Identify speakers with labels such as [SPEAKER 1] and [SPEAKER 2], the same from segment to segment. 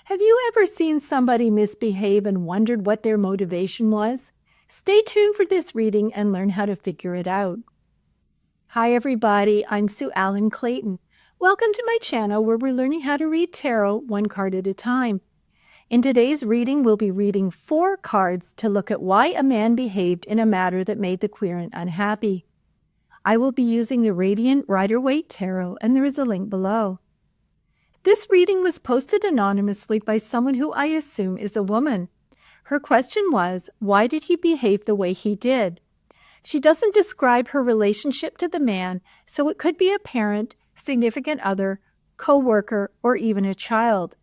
[SPEAKER 1] Have you ever seen somebody misbehave and wondered what their motivation was? Stay tuned for this reading and learn how to figure it out. Hi everybody, I'm Sue Ellen Clayton. Welcome to my channel where we're learning how to read tarot one card at a time. In today's reading, we'll be reading 4 cards to look at why a man behaved in a manner that made the querent unhappy. I will be using the Radiant Rider-Waite Tarot, and there is a link below. This reading was posted anonymously by someone who I assume is a woman. Her question was, why did he behave the way he did? She doesn't describe her relationship to the man, so it could be a parent, significant other, co-worker, or even a child.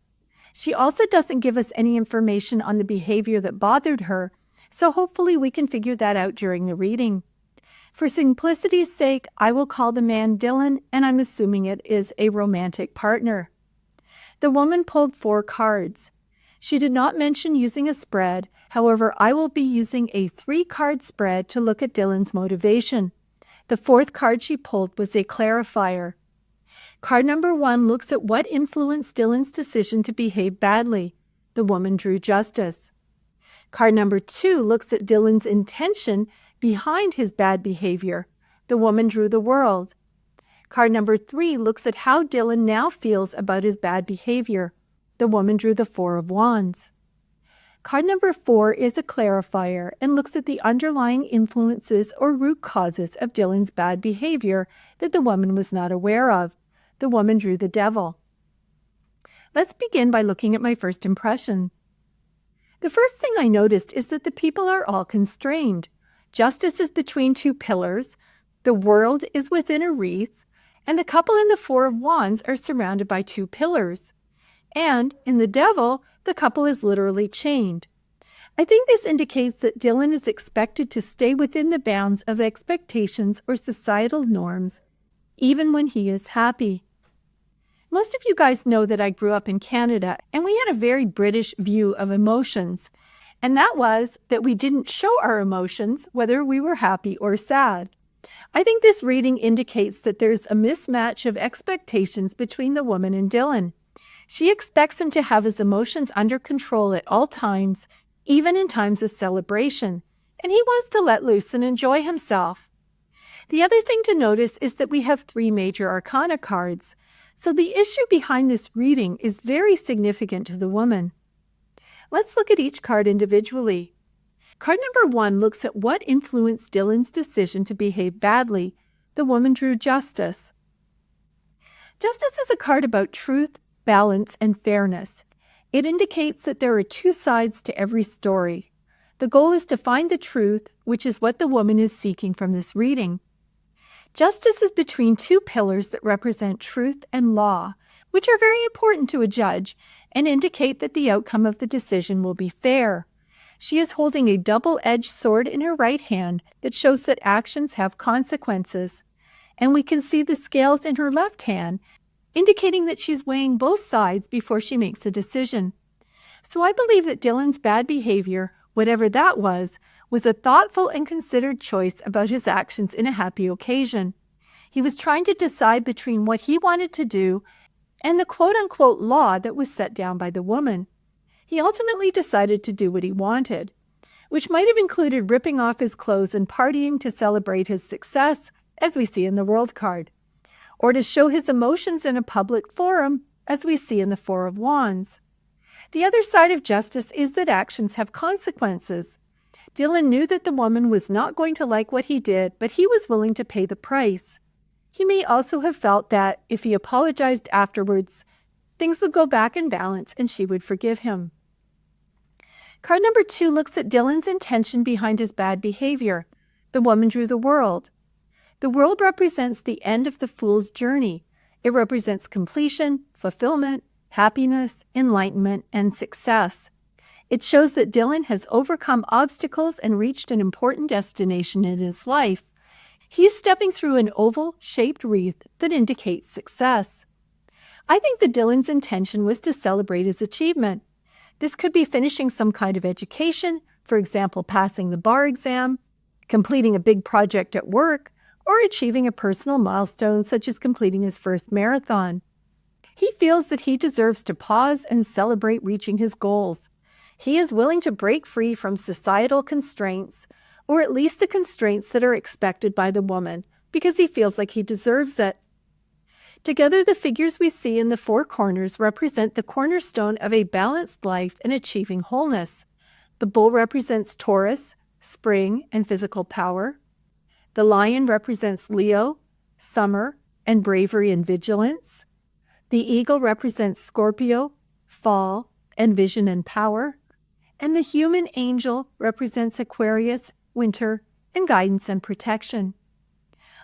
[SPEAKER 1] She also doesn't give us any information on the behavior that bothered her, so hopefully we can figure that out during the reading. For simplicity's sake, I will call the man Dylan, and I'm assuming it is a romantic partner. The woman pulled 4 cards. She did not mention using a spread. However, I will be using a 3-card spread to look at Dylan's motivation. The 4th card she pulled was a clarifier. Card number 1 looks at what influenced Dylan's decision to behave badly. The woman drew justice. Card number 2 looks at Dylan's intention behind his bad behavior. The woman drew the world. Card number 3 looks at how Dylan now feels about his bad behavior. The woman drew the 4 of Wands. Card number 4 is a clarifier and looks at the underlying influences or root causes of Dylan's bad behavior that the woman was not aware of. The woman drew the Devil. Let's begin by looking at my first impression. The first thing I noticed is that the people are all constrained. Justice is between 2 pillars, the world is within a wreath, and the couple in the 4 of Wands are surrounded by 2 pillars. And in the Devil, the couple is literally chained. I think this indicates that Dylan is expected to stay within the bounds of expectations or societal norms, even when he is happy. Most of you guys know that I grew up in Canada, and we had a very British view of emotions. And that was that we didn't show our emotions, whether we were happy or sad. I think this reading indicates that there's a mismatch of expectations between the woman and Dylan. She expects him to have his emotions under control at all times, even in times of celebration, and he wants to let loose and enjoy himself. The other thing to notice is that we have 3 major arcana cards, so the issue behind this reading is very significant to the woman. Let's look at each card individually. Card number 1 looks at what influenced Dylan's decision to behave badly. The woman drew Justice. Justice is a card about truth, balance, and fairness. It indicates that there are 2 sides to every story. The goal is to find the truth, which is what the woman is seeking from this reading. Justice is between 2 pillars that represent truth and law, which are very important to a judge and indicate that the outcome of the decision will be fair. She is holding a double-edged sword in her right hand that shows that actions have consequences. And we can see the scales in her left hand, indicating that she's weighing both sides before she makes a decision. So I believe that Dylan's bad behavior, whatever that was a thoughtful and considered choice about his actions in a happy occasion. He was trying to decide between what he wanted to do and the quote-unquote law that was set down by the woman. He ultimately decided to do what he wanted, which might have included ripping off his clothes and partying to celebrate his success, as we see in the World card, or to show his emotions in a public forum, as we see in the 4 of Wands. The other side of justice is that actions have consequences. Dylan knew that the woman was not going to like what he did, but he was willing to pay the price. He may also have felt that if he apologized afterwards, things would go back in balance and she would forgive him. Card number 2 looks at Dylan's intention behind his bad behavior. The woman drew the World. The World represents the end of the fool's journey. It represents completion, fulfillment, happiness, enlightenment, and success. It shows that Dylan has overcome obstacles and reached an important destination in his life. He's stepping through an oval-shaped wreath that indicates success. I think that Dylan's intention was to celebrate his achievement. This could be finishing some kind of education, for example, passing the bar exam, completing a big project at work, or achieving a personal milestone such as completing his first marathon. He feels that he deserves to pause and celebrate reaching his goals. He is willing to break free from societal constraints, or at least the constraints that are expected by the woman, because he feels like he deserves it. Together, the figures we see in the four corners represent the cornerstone of a balanced life and achieving wholeness. The bull represents Taurus, spring, and physical power. The lion represents Leo, summer, and bravery and vigilance. The eagle represents Scorpio, fall, and vision and power. And the human angel represents Aquarius, winter, and guidance and protection.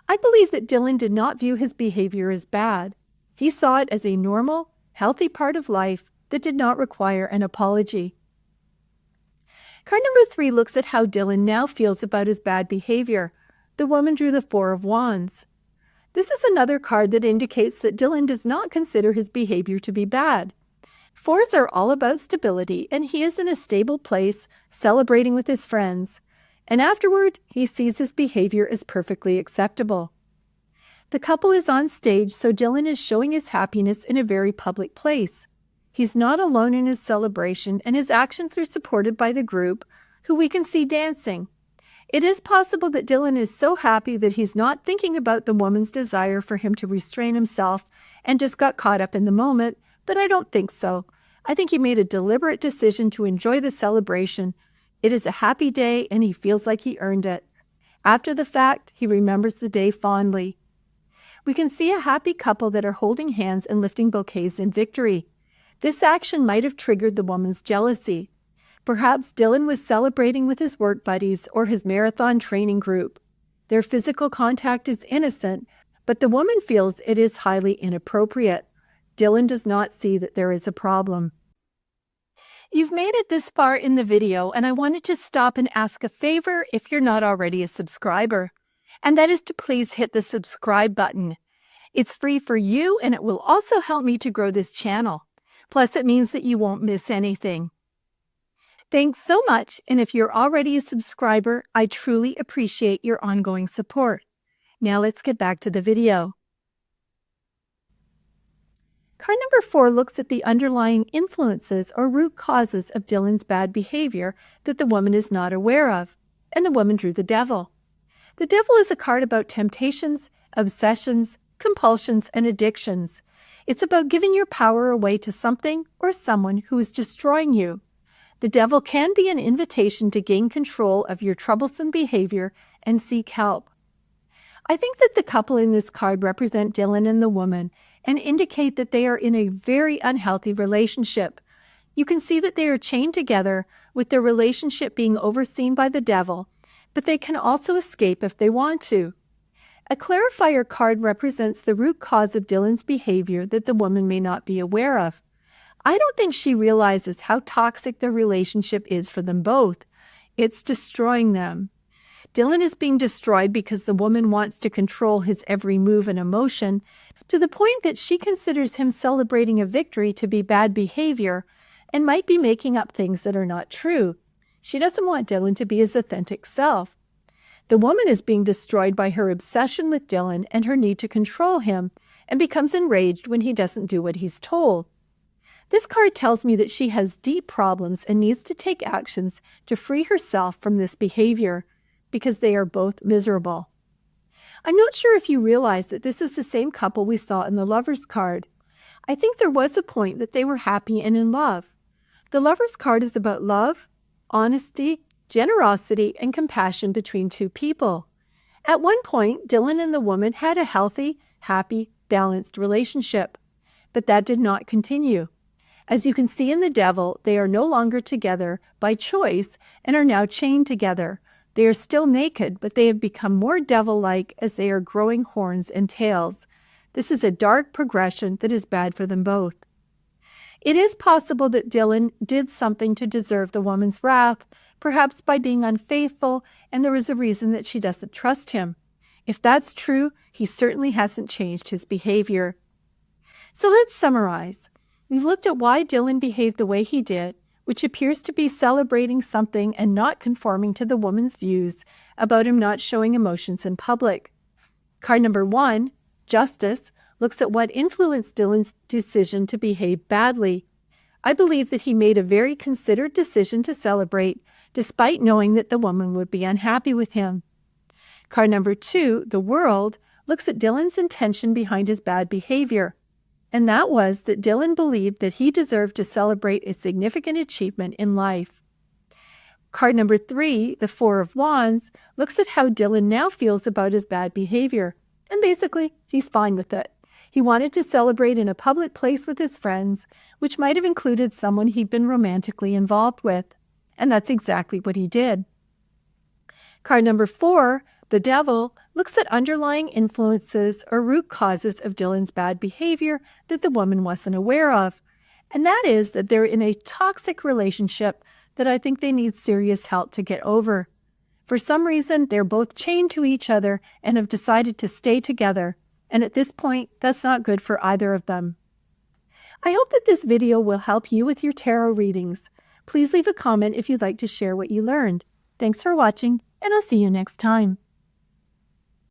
[SPEAKER 1] I believe that Dylan did not view his behavior as bad. He saw it as a normal, healthy part of life that did not require an apology. Card number 3 looks at how Dylan now feels about his bad behavior. The woman drew the Four of Wands. This is another card that indicates that Dylan does not consider his behavior to be bad. Fours are all about stability, and he is in a stable place, celebrating with his friends. And afterward, he sees his behavior as perfectly acceptable. The couple is on stage, so Dylan is showing his happiness in a very public place. He's not alone in his celebration, and his actions are supported by the group, who we can see dancing. It is possible that Dylan is so happy that he's not thinking about the woman's desire for him to restrain himself and just got caught up in the moment, but I don't think so. I think he made a deliberate decision to enjoy the celebration. It is a happy day, and he feels like he earned it. After the fact, he remembers the day fondly. We can see a happy couple that are holding hands and lifting bouquets in victory. This action might have triggered the woman's jealousy. Perhaps Dylan was celebrating with his work buddies or his marathon training group. Their physical contact is innocent, but the woman feels it is highly inappropriate. Dylan does not see that there is a problem. You've made it this far in the video, and I wanted to stop and ask a favor if you're not already a subscriber, and that is to please hit the subscribe button. It's free for you, and it will also help me to grow this channel. Plus, it means that you won't miss anything. Thanks so much, and if you're already a subscriber, I truly appreciate your ongoing support. Now let's get back to the video. Card number 4 looks at the underlying influences or root causes of Dylan's bad behavior that the woman is not aware of, and the woman drew the Devil. The Devil is a card about temptations, obsessions, compulsions, and addictions. It's about giving your power away to something or someone who is destroying you. The Devil can be an invitation to gain control of your troublesome behavior and seek help. I think that the couple in this card represent Dylan and the woman and indicate that they are in a very unhealthy relationship. You can see that they are chained together, with their relationship being overseen by the Devil, but they can also escape if they want to. A Clarifier card represents the root cause of Dylan's behavior that the woman may not be aware of. I don't think she realizes how toxic their relationship is for them both. It's destroying them. Dylan is being destroyed because the woman wants to control his every move and emotion, to the point that she considers him celebrating a victory to be bad behavior and might be making up things that are not true. She doesn't want Dylan to be his authentic self. The woman is being destroyed by her obsession with Dylan and her need to control him, and becomes enraged when he doesn't do what he's told. This card tells me that she has deep problems and needs to take actions to free herself from this behavior, because they are both miserable. I'm not sure if you realize that this is the same couple we saw in the Lovers card. I think there was a point that they were happy and in love. The Lovers card is about love, honesty, generosity, and compassion between two people. At one point, Dylan and the woman had a healthy, happy, balanced relationship, but that did not continue. As you can see in the Devil, they are no longer together by choice and are now chained together. They are still naked, but they have become more devil-like as they are growing horns and tails. This is a dark progression that is bad for them both. It is possible that Dylan did something to deserve the woman's wrath, perhaps by being unfaithful, and there is a reason that she doesn't trust him. If that's true, he certainly hasn't changed his behavior. So let's summarize. We've looked at why Dylan behaved the way he did, which appears to be celebrating something and not conforming to the woman's views about him not showing emotions in public. Card number 1, Justice, looks at what influenced Dylan's decision to behave badly. I believe that he made a very considered decision to celebrate, despite knowing that the woman would be unhappy with him. Card number 2, the world, looks at Dylan's intention behind his bad behavior. And that was that Dylan believed that he deserved to celebrate a significant achievement in life. Card number 3, the Four of Wands, looks at how Dylan now feels about his bad behavior. And basically, he's fine with it. He wanted to celebrate in a public place with his friends, which might have included someone he'd been romantically involved with. And that's exactly what he did. Card number 4, the Devil, looks at underlying influences or root causes of Dylan's bad behavior that the woman wasn't aware of. And that is that they're in a toxic relationship that I think they need serious help to get over. For some reason, they're both chained to each other and have decided to stay together. And at this point, that's not good for either of them. I hope that this video will help you with your tarot readings. Please leave a comment if you'd like to share what you learned. Thanks for watching, and I'll see you next time.